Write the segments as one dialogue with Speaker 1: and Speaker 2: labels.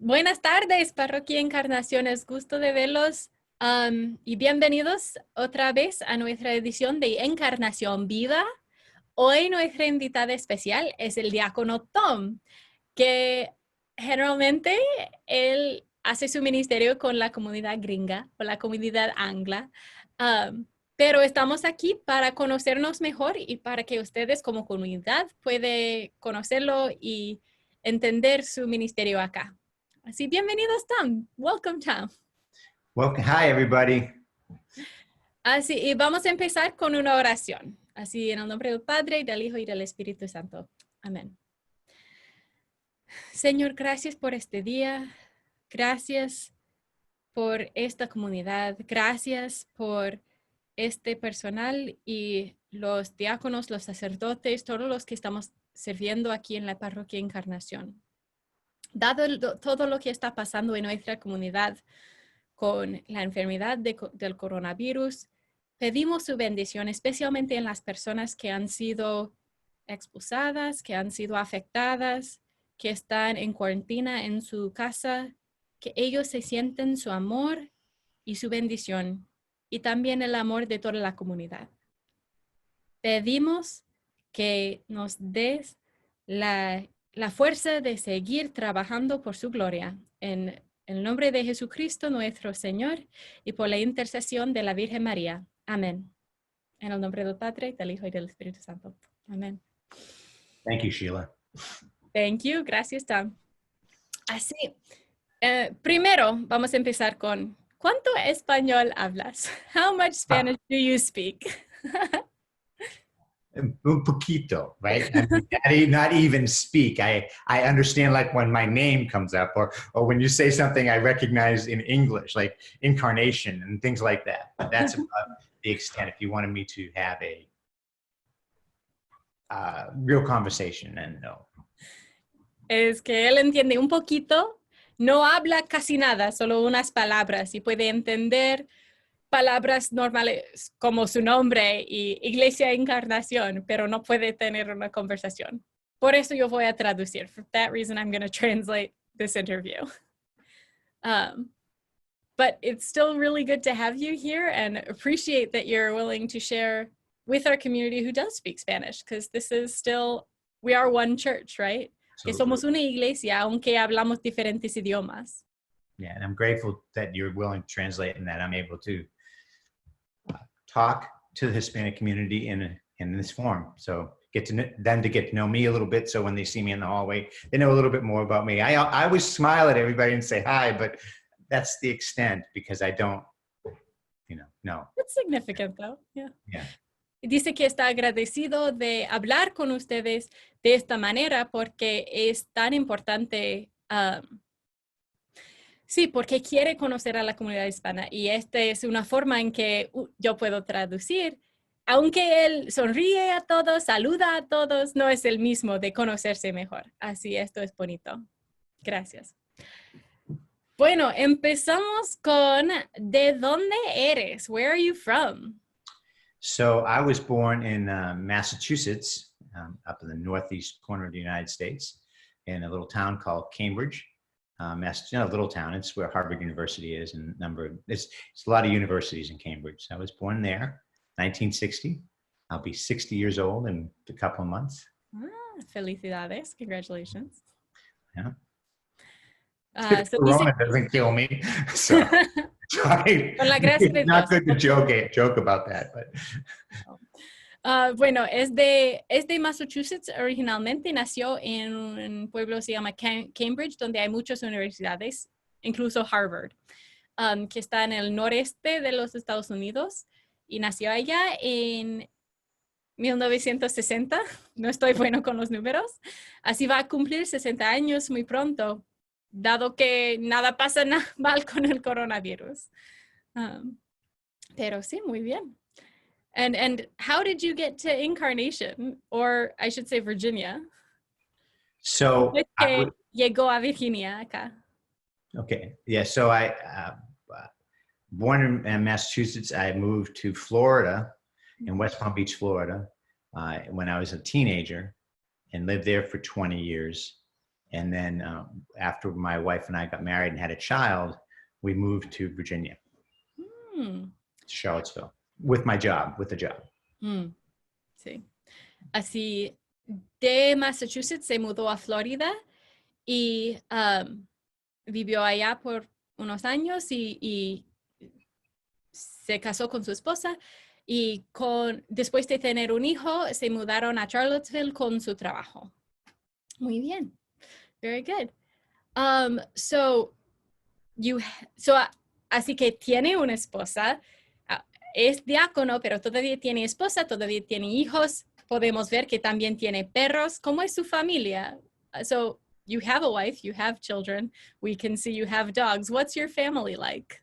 Speaker 1: Buenas tardes, Parroquia Encarnación. Es gusto de verlos y bienvenidos otra vez a nuestra edición de Encarnación Viva. Hoy nuestra invitada especial es el diácono Tom, que generalmente él hace su ministerio con la comunidad gringa o la comunidad angla, pero estamos aquí para conocernos mejor y para que ustedes como comunidad puedan conocerlo y entender su ministerio acá. Así, bienvenidos, Tom. Welcome, Tom.
Speaker 2: Welcome. Hi, everybody.
Speaker 1: Así, y vamos a empezar con una oración. Así, en el nombre del Padre, y del Hijo, y del Espíritu Santo. Amén. Señor, gracias por este día. Gracias por esta comunidad. Gracias por este personal y los diáconos, los sacerdotes, todos los que estamos sirviendo aquí en la Parroquia Encarnación. Dado todo lo que está pasando en nuestra comunidad con la enfermedad del coronavirus, pedimos su bendición, especialmente en las personas que han sido expulsadas, que han sido afectadas, que están en cuarentena en su casa, que ellos se sienten su amor y su bendición, y también el amor de toda la comunidad. Pedimos que nos des la fuerza de seguir trabajando por su gloria. En el nombre de Jesucristo, nuestro Señor, y por la intercesión de la Virgen María. Amén. En el nombre del Padre, del Hijo y del Espíritu Santo. Amén.
Speaker 2: Thank you, Sheila.
Speaker 1: Thank you. Gracias, Tom. Así, primero vamos a empezar con, ¿cuánto español hablas? How much Spanish do you speak?
Speaker 2: Un poquito, right? I mean, not even speak. I understand, like, when my name comes up or when you say something I recognize in English, like Encarnation and things like that. But that's about the extent. If you wanted me to have a real conversation, then no.
Speaker 1: Es que él entiende un poquito, no habla casi nada, solo unas palabras y puede entender palabras normales como su nombre y Iglesia Encarnación, pero no puede tener una conversación. Por eso yo voy a traducir. For that reason, I'm going to translate this interview. But it's still really good to have you here and appreciate that you're willing to share with our community who does speak Spanish, because this is still, we are one church, right? Que somos una iglesia, aunque hablamos diferentes idiomas.
Speaker 2: Yeah, and I'm grateful that you're willing to translate and that I'm able to talk to the Hispanic community in this form. So get to them to get to know me a little bit. So when they see me in the hallway, they know a little bit more about me. I always smile at everybody and say hi, but that's the extent because I don't, no.
Speaker 1: That's significant though. Yeah.
Speaker 2: Yeah.
Speaker 1: Dice que está agradecido de hablar con ustedes de esta manera porque es tan importante. Sí, porque quiere conocer a la comunidad hispana y esta es una forma en que yo puedo traducir. Aunque él sonríe a todos, saluda a todos, no es el mismo de conocerse mejor. Así, esto es bonito. Gracias. Bueno, empezamos con ¿de dónde eres? Where are you from?
Speaker 2: So I was born in Massachusetts, up in the northeast corner of the United States, in a little town called Cambridge. Massachusetts, a little town. It's where Harvard University is, and it's a lot of universities in Cambridge. So I was born there, 1960. I'll be 60 years old in a couple of months.
Speaker 1: Felicidades, congratulations.
Speaker 2: Yeah.
Speaker 1: So
Speaker 2: Corona doesn't kill me, so sorry.
Speaker 1: Con la gracia de
Speaker 2: Not
Speaker 1: Dios.
Speaker 2: good to joke about that, but.
Speaker 1: Bueno, es de Massachusetts originalmente, nació en un pueblo que se llama Cambridge, donde hay muchas universidades, incluso Harvard, que está en el noreste de los Estados Unidos, y nació allá en 1960, no estoy bueno con los números, así va a cumplir 60 años muy pronto, dado que nada pasa mal con el coronavirus. Pero sí, muy bien. And how did you get to Encarnation, or I should say Virginia?
Speaker 2: So
Speaker 1: llegó a Virginia acá.
Speaker 2: Okay, yeah. So I born in Massachusetts. I moved to Florida, in West Palm Beach, Florida, when I was a teenager, and lived there for 20 years. And then after my wife and I got married and had a child, we moved to Virginia, Charlottesville, with the job.
Speaker 1: Sí. Así, de Massachusetts se mudó a Florida y vivió allá por unos años y se casó con su esposa y después de tener un hijo se mudaron a Charlottesville con su trabajo. Muy bien. Very good. Así que tiene una esposa, es diácono, pero todavía tiene esposa, todavía tiene hijos. Podemos ver que también tiene perros. ¿Cómo es su familia? So you have a wife, you have children. We can see you have dogs. What's your family like?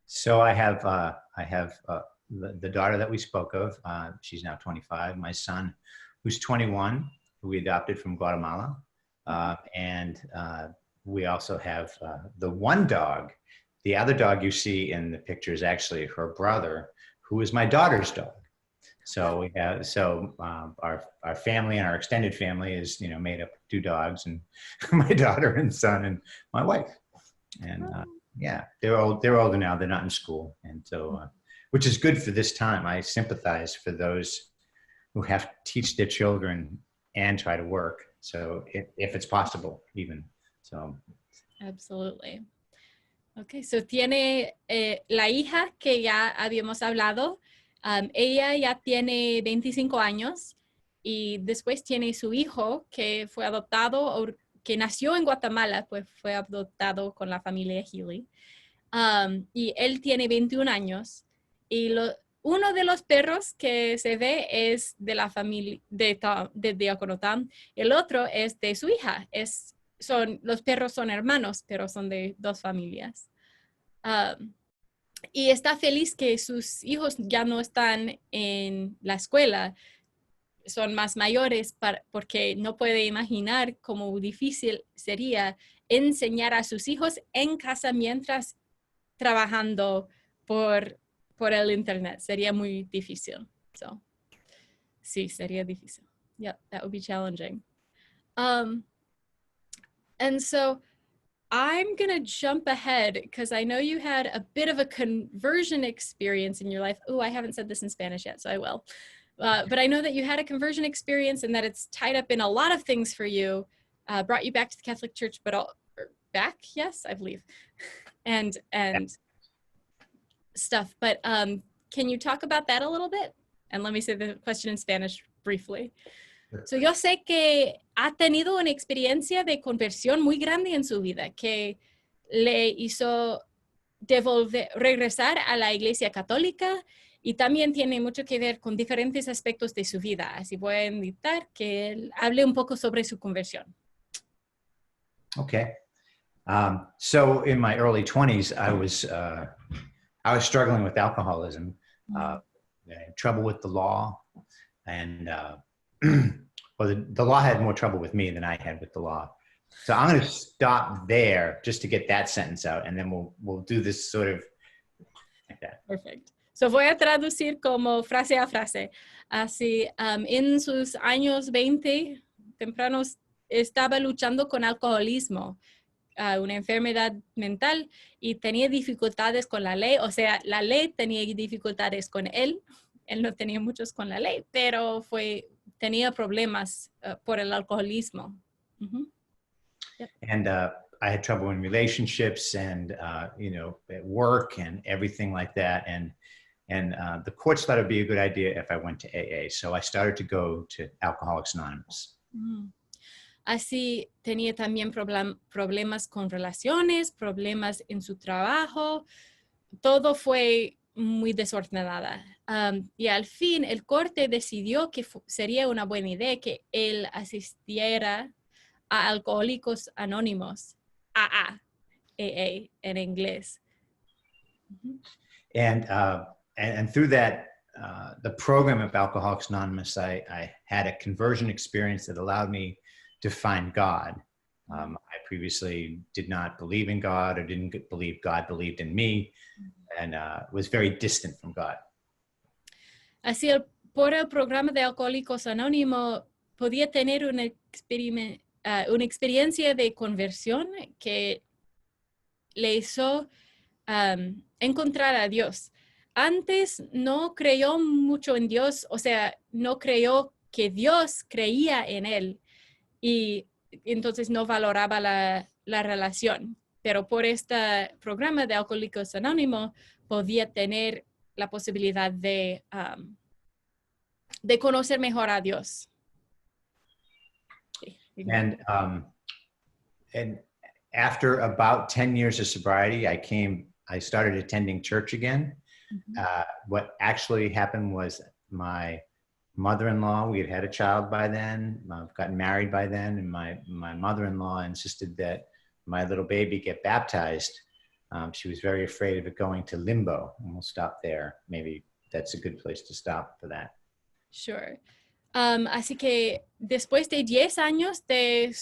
Speaker 2: So I have the daughter that we spoke of. She's now 25. My son, who's 21, who we adopted from Guatemala. And we also have the one dog. The other dog you see in the picture is actually her brother, who is my daughter's dog. So we have our family and our extended family is made up of 2 dogs, and my daughter and son and my wife. And yeah, they're older now. They're not in school, and so which is good for this time. I sympathize for those who have to teach their children and try to work. So if it's possible, even so.
Speaker 1: Absolutely. Okay, so tiene la hija que ya habíamos hablado. Ella ya tiene 25 años y después tiene su hijo que fue adoptado o que nació en Guatemala, pues fue adoptado con la familia Healey. Y él tiene 21 años y uno de los perros que se ve es de la familia de Deacon Tom. El otro es de su hija. Los perros son hermanos, pero son de 2 familias. Y está feliz que sus hijos ya no están en la escuela. Son más mayores porque no puede imaginar cómo difícil sería enseñar a sus hijos en casa mientras trabajando por el internet. Sería muy difícil. So, sí, sería difícil. Yeah, that would be challenging. And so I'm going to jump ahead because I know you had a bit of a conversion experience in your life. Oh, I haven't said this in Spanish yet, so I will. But I know that you had a conversion experience and that it's tied up in a lot of things for you, brought you back to the Catholic Church, back, yes, I believe, and stuff. But can you talk about that a little bit? And let me say the question in Spanish briefly. So yo sé que ha tenido una experiencia de conversión muy grande en su vida que le hizo regresar a la Iglesia Católica y también tiene mucho que ver con diferentes aspectos de su vida. Así voy a invitar que él hable un poco sobre su conversión.
Speaker 2: Okay. So in my early 20s, I was struggling with alcoholism, trouble with the law, and well, the law had more trouble with me than I had with the law. So I'm going to stop there just to get that sentence out, and then we'll do this sort of like that.
Speaker 1: Perfect. So voy a traducir como frase a frase. Así, en sus años 20 tempranos estaba luchando con alcoholismo, una enfermedad mental, y tenía dificultades con la ley. O sea, la ley tenía dificultades con él. Él no tenía muchos con la ley, pero tenía problemas por el alcoholismo. Yep.
Speaker 2: And I had trouble in relationships and, at work and everything like that. And the courts thought it'd be a good idea if I went to AA. So I started to go to Alcoholics Anonymous.
Speaker 1: Así tenía también problemas con relaciones, problemas en su trabajo. Todo fue muy desordenada. Y al fin el corte decidió que sería una buena idea que él asistiera a Alcohólicos Anónimos, AA en inglés.
Speaker 2: And through that, the program of Alcoholics Anonymous, I had a conversion experience that allowed me to find God. I previously did not believe in God or didn't believe God believed in me, and was very distant from God.
Speaker 1: Así, por el programa de Alcohólicos Anónimos, podía tener una una experiencia de conversión que le hizo encontrar a Dios. Antes no creyó mucho en Dios, o sea, no creyó que Dios creía en él y entonces no valoraba la relación. Pero por este programa de Alcohólicos Anónimos podía tener la posibilidad de conocer mejor a Dios. Sí.
Speaker 2: And after about 10 years of sobriety, I started attending church again.
Speaker 1: Mm-hmm.
Speaker 2: What actually happened was my mother-in-law, we had a child by then, I've gotten married by then, and my mother-in-law insisted that my little baby get baptized. She was very afraid of it going to limbo, and we'll stop there. Maybe that's a good place to stop for that.
Speaker 1: Sure. Así que después de 10 años de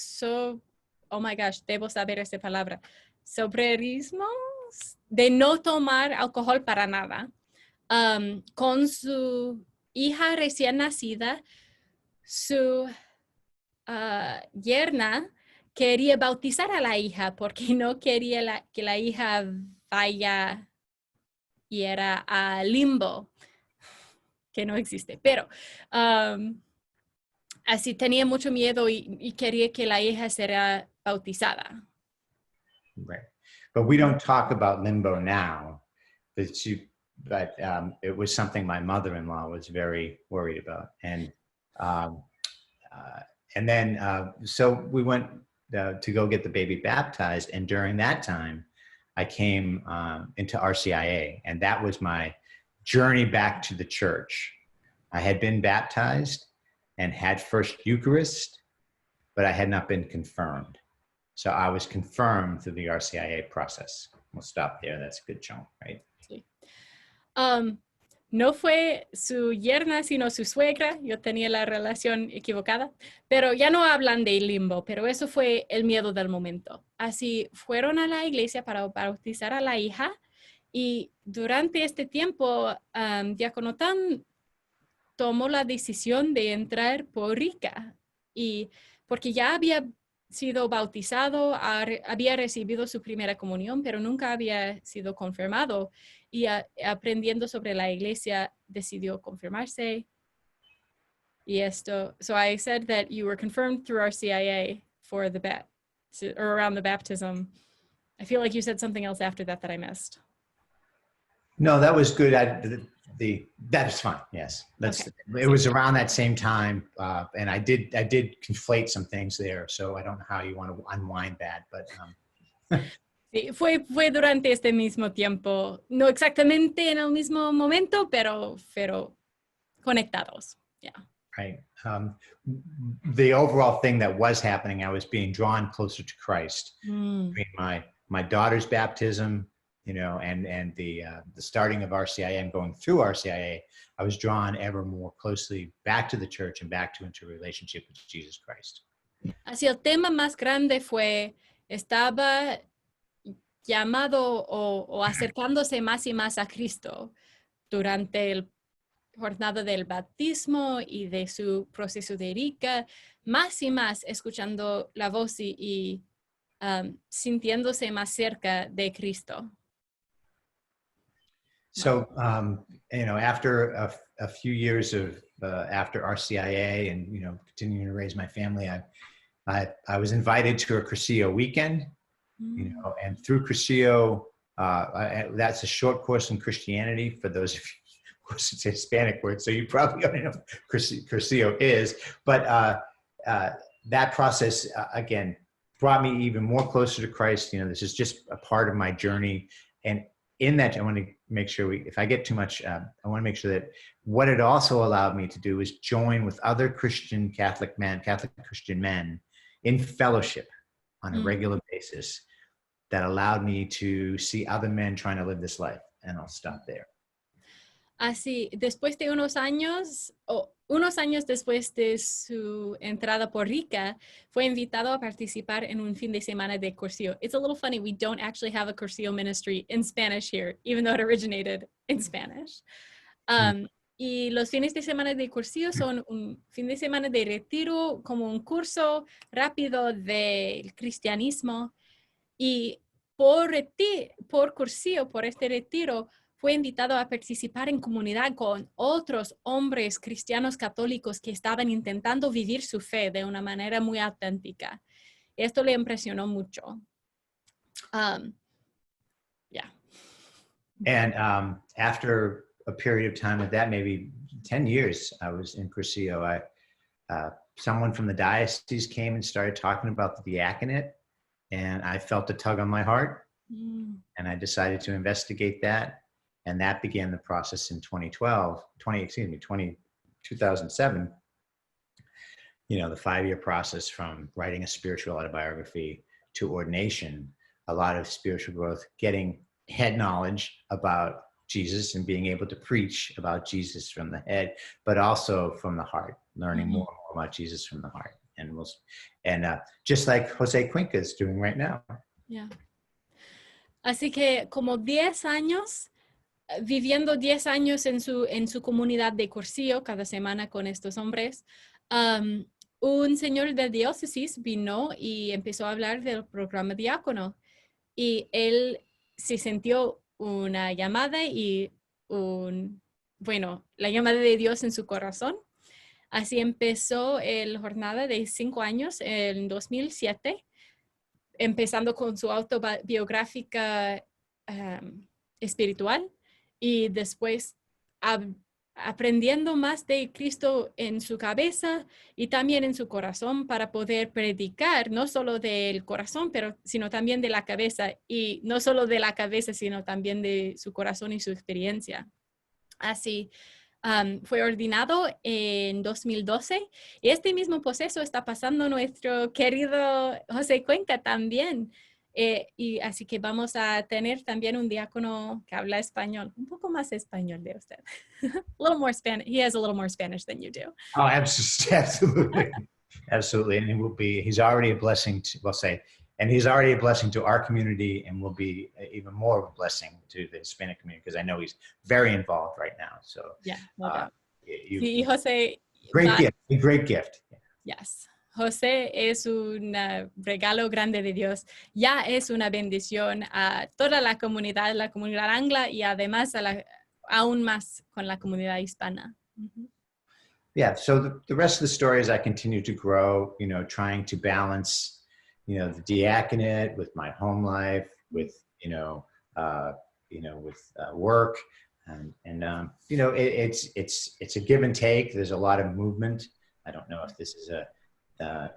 Speaker 1: oh my gosh, debo saber esa palabra, sobrerismo, de no tomar alcohol para nada, con su hija recién nacida, su yerna quería bautizar a la hija porque no quería que la hija vaya y era a limbo, que no existe, pero así tenía mucho miedo y quería que la hija sea bautizada.
Speaker 2: Right. But we don't talk about limbo now, but it was something my mother-in-law was very worried about. And then, so we went to go get the baby baptized. And during that time, I came into RCIA, and that was my journey back to the church. I had been baptized and had first Eucharist, but I had not been confirmed. So I was confirmed through the RCIA process. We'll stop there. That's a good chunk, right?
Speaker 1: Sí. No fue su yerna, sino su suegra. Yo tenía la relación equivocada, pero ya no hablan de limbo, pero eso fue el miedo del momento. Así fueron a la iglesia para bautizar a la hija y durante este tiempo, Diácono Tam tomó la decisión de entrar por Rica y porque ya había sido bautizado, había recibido su primera comunión, pero nunca había sido confirmado. Y aprendiendo sobre la iglesia, decidió confirmarse. Y esto, so I said that you were confirmed through our CIA for or around the baptism. I feel like you said something else after that I missed.
Speaker 2: No, that was good. That is fine. Yes,
Speaker 1: Okay.
Speaker 2: It was around that same time, and I did conflate some things there. So I don't know how you want to unwind that, but.
Speaker 1: Sí, fue durante este mismo tiempo, no exactamente en el mismo momento, pero conectados. Yeah.
Speaker 2: Right. The overall thing that was happening, I was being drawn closer to Christ. Between my daughter's baptism, and the starting of RCIA and going through RCIA, I was drawn ever more closely back to the church and back into a relationship with Jesus Christ.
Speaker 1: Así el tema más grande estaba llamado o acercándose más y más a Cristo durante el jornada del bautismo y de su proceso de Rica, más y más escuchando la voz y sintiéndose más cerca de Cristo.
Speaker 2: So, after a few years of after RCIA and continuing to raise my family, I was invited to a Cursillo weekend, and through Cursillo, that's a short course in Christianity for those of you. Of course, it's a Hispanic word, so you probably already know what Cursillo is. But that process again brought me even more closer to Christ. This is just a part of my journey, and in that, I want to make sure if I get too much, I want to make sure that what it also allowed me to do is join with other Catholic Christian men in fellowship on a regular basis that allowed me to see other men trying to live this life. And I'll stop there.
Speaker 1: Así, después de unos años después de su entrada por Rica, fue invitado a participar en un fin de semana de Cursillo. It's a little funny, we don't actually have a Cursillo ministry in Spanish here, even though it originated in Spanish. y los fines de semana de cursillo son un fin de semana de retiro, como un curso rápido del cristianismo. Y por cursillo, por este retiro, fue invitado a participar en comunidad con otros hombres cristianos católicos que estaban intentando vivir su fe de una manera muy auténtica. Esto le impresionó mucho. Yeah.
Speaker 2: And after a period of time with that, maybe 10 years, I was in Cursillo. Someone from the diocese came and started talking about the diaconate, and I felt a tug on my heart, and I decided to investigate that, and that began the process in 2007. You know, the 5-year process from writing a spiritual autobiography to ordination, a lot of spiritual growth, getting head knowledge about Jesus and being able to preach about Jesus from the head, but also from the heart, learning more and more about Jesus from the heart. And just like Jose Cuenca is doing right now.
Speaker 1: Yeah. Así que como 10 años, viviendo 10 años en su comunidad de cursillo cada semana con estos hombres, un señor de diócesis vino y empezó a hablar del programa Diácono. Y él se sintió una llamada y la llamada de Dios en su corazón. Así empezó la jornada de 5 años en 2007, empezando con su autobiográfica espiritual y después aprendiendo más de Cristo en su cabeza y también en su corazón para poder predicar, no solo del corazón, sino también de la cabeza, y no solo de la cabeza, sino también de su corazón y su experiencia. Así, fue ordenado en 2012 y este mismo proceso está pasando nuestro querido José Cuenca también. Y así que vamos a tener también un diácono que habla español, un poco más español de usted. A little more Spanish. He has a little more Spanish than you do.
Speaker 2: Oh, absolutely. Absolutely. And he's already a blessing to, and he's already a blessing to our community and will be even more of a blessing to the Hispanic community because I know he's very involved right now. So,
Speaker 1: yeah, no doubt. Sí, José.
Speaker 2: Great gift.
Speaker 1: Yes. José es un regalo grande de Dios. Ya es una bendición a toda la comunidad angla y además aún más con la comunidad hispana.
Speaker 2: Yeah, so the rest of the story is I continue to grow, you know, trying to balance, you know, the diaconate with my home life, with, with work. And you know, it's a give and take. There's a lot of movement. I don't know if this is a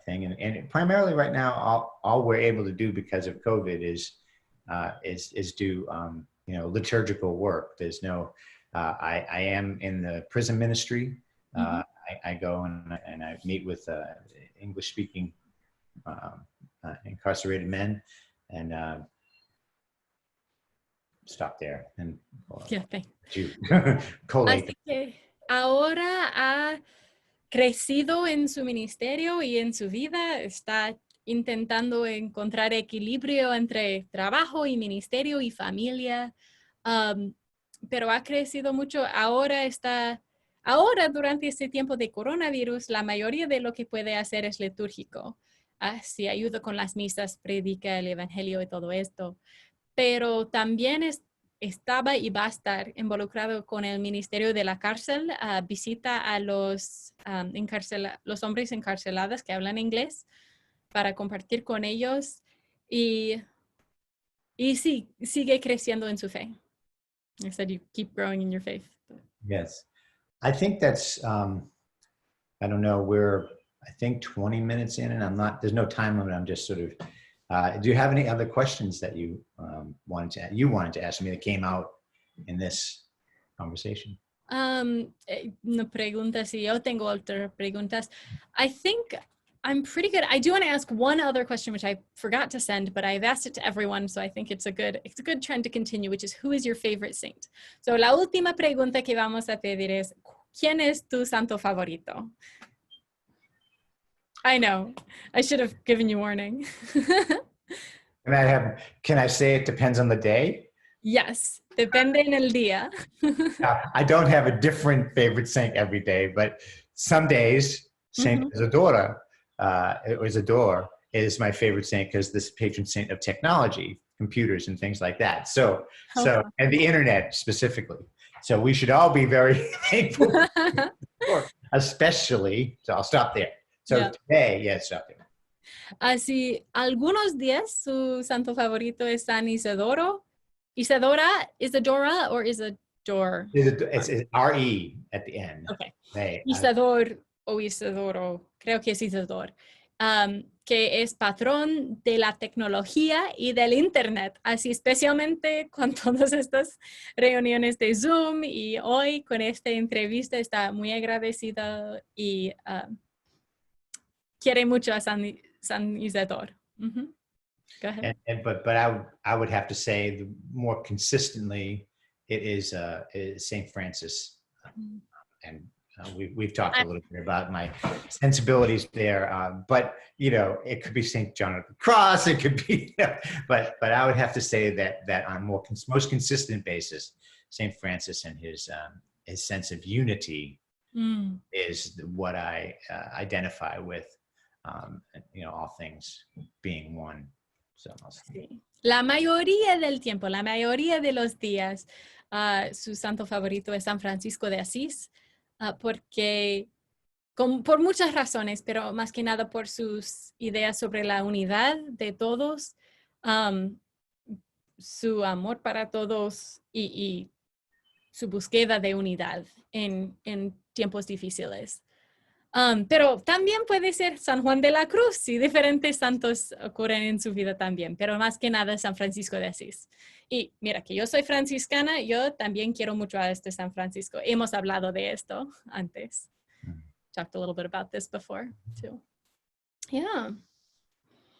Speaker 2: thing, and primarily right now, all we're able to do because of COVID is do liturgical work. There's no. I am in the prison ministry. I go and I meet with English-speaking incarcerated men, and stop there. And
Speaker 1: así que ahora ha crecido en su ministerio y en su vida, está intentando encontrar equilibrio entre trabajo y ministerio y familia, pero ha crecido mucho. Ahora durante este tiempo de coronavirus, la mayoría de lo que puede hacer es litúrgico. Así ayuda con las misas, predica el evangelio y todo esto, pero también estaba y va a estar involucrado con el ministerio de la cárcel, visita a los hombres encarcelados que hablan inglés para compartir con ellos y sí, sigue creciendo en su fe. I said you keep growing in your faith.
Speaker 2: Yes. I think that's, I don't know, we're, I think 20 minutes in and there's no time limit. I'm just sort of, do you have any other questions that you wanted to ask me that came out in this conversation?
Speaker 1: No preguntas, si yo tengo otras preguntas. I think I'm pretty good. I do want to ask one other question, which I forgot to send, but I've asked it to everyone, so I think it's a good trend to continue, which is, who is your favorite saint? So la última pregunta que vamos a pedir es, ¿quién es tu santo favorito? I know. I should have given you warning.
Speaker 2: Can I say it depends on the day?
Speaker 1: Yes, depende en el día.
Speaker 2: I don't have a different favorite saint every day, but some days Saint Isadora, Isidore is my favorite saint because this patron saint of technology, computers and things like that. So and the internet specifically. So we should all be very thankful, especially. So I'll stop there. So today, stop there.
Speaker 1: Así, algunos días su santo favorito es San Isidoro. Isadora, Isadora, or Isadore?
Speaker 2: It's R-E at the end.
Speaker 1: Okay.
Speaker 2: Hey,
Speaker 1: Isador o Isidoro, creo que es Isador, que es patrón de la tecnología y del internet. Así, especialmente con todas estas reuniones de Zoom y hoy con esta entrevista está muy agradecida y quiere mucho a San Isidoro. Go ahead.
Speaker 2: But I would have to say the more consistently it is Saint Francis, and we've talked a little bit about my sensibilities there. But it could be Saint John of the Cross. It could be, but I would have to say that on most consistent basis, Saint Francis and his sense of unity is what I identify with. All things being one. So,
Speaker 1: sí. La mayoría del tiempo, la mayoría de los días, su santo favorito es San Francisco de Asís, porque por muchas razones, pero más que nada por sus ideas sobre la unidad de todos, su amor para todos y su búsqueda de unidad en tiempos difíciles. Pero también puede ser San Juan de la Cruz y diferentes santos ocurren en su vida también, pero más que nada San Francisco de Asís. Y mira que yo soy franciscana, yo también quiero mucho a este San Francisco. Hemos hablado de esto antes. Talked a little bit about this before too. Yeah.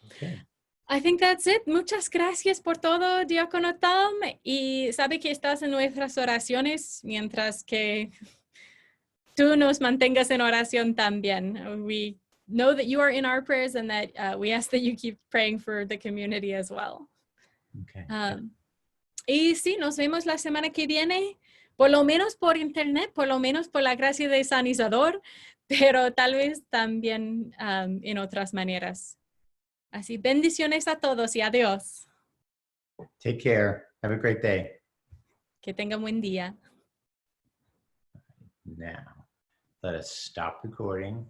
Speaker 2: Okay.
Speaker 1: I think that's it. Muchas gracias por todo, Diácono Tom. Y sabe que estás en nuestras oraciones mientras que tú nos mantengas en oración también. We know that you are in our prayers and that we ask that you keep praying for the community as well.
Speaker 2: Okay.
Speaker 1: Y sí, nos vemos la semana que viene, por lo menos por internet, por lo menos por la gracia de San Isidoro, pero tal vez también en otras maneras. Así, bendiciones a todos y adiós.
Speaker 2: Take care. Have a great day.
Speaker 1: Que tengan buen día.
Speaker 2: Now, let us stop recording.